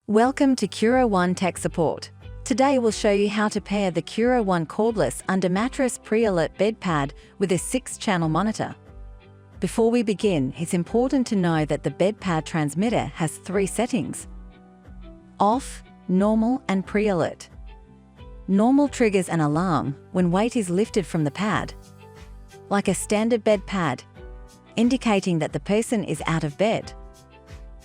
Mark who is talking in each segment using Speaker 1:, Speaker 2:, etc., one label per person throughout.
Speaker 1: Welcome to Cura One Tech Support. Today we'll show you how to pair the Cura One Cordless under Mattress PreAlert bed pad with a 6-channel monitor. Before we begin, it's important to know that the bed pad transmitter has 3 settings: off, normal, and PreAlert. Normal triggers an alarm when weight is lifted from the pad, like a standard bed pad, indicating that the person is out of bed.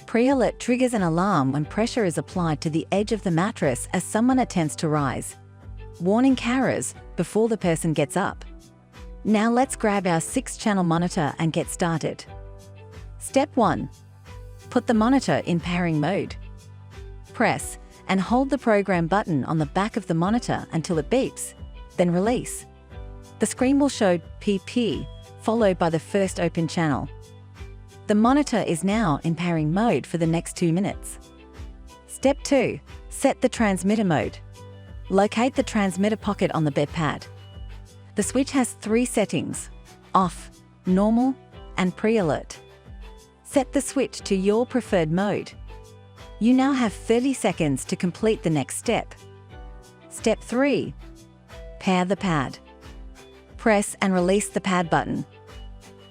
Speaker 1: PreAlert triggers an alarm when pressure is applied to the edge of the mattress as someone attempts to rise, warning carers before the person gets up. Now let's grab our 6-channel monitor and get started. Step 1. Put the monitor in pairing mode. Press and hold the program button on the back of the monitor until it beeps, then release. The screen will show PP, followed by the first open channel. The monitor is now in pairing mode for the next 2 minutes. Step 2. Set the transmitter mode. Locate the transmitter pocket on the bed pad. The switch has 3 settings: off, normal, and PreAlert. Set the switch to your preferred mode. You now have 30 seconds to complete the next step. Step 3. Pair the pad. Press and release the pad button.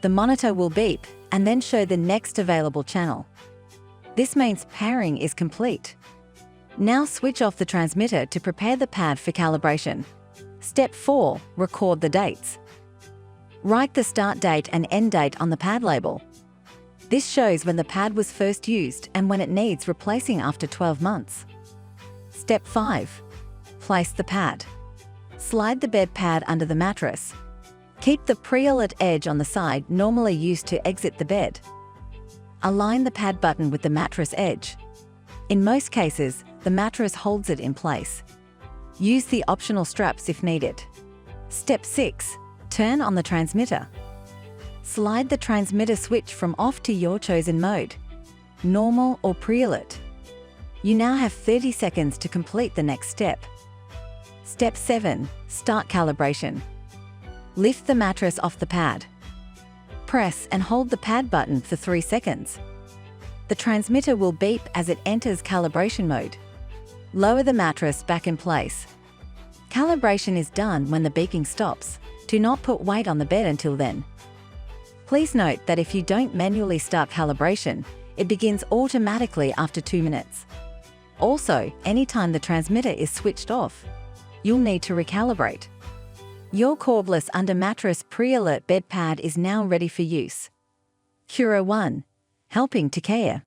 Speaker 1: The monitor will beep and then show the next available channel. This means pairing is complete. Now switch off the transmitter to prepare the pad for calibration. Step 4. Record the dates. Write the start date and end date on the pad label. This shows when the pad was first used and when it needs replacing after 12 months. Step 5. Place the pad. Slide the bed pad under the mattress. Keep the PreAlert edge on the side normally used to exit the bed. Align the pad button with the mattress edge. In most cases, the mattress holds it in place. Use the optional straps if needed. Step 6. Turn on the transmitter. Slide the transmitter switch from off to your chosen mode, normal or PreAlert. You now have 30 seconds to complete the next step. Step 7. Start calibration. Lift the mattress off the pad. Press and hold the pad button for 3 seconds. The transmitter will beep as it enters calibration mode. Lower the mattress back in place. Calibration is done when the beeping stops. Do not put weight on the bed until then. Please note that if you don't manually start calibration, it begins automatically after 2 minutes. Also, anytime the transmitter is switched off, you'll need to recalibrate. Your cordless under mattress PreAlert bed pad is now ready for use. Cura One, helping to care.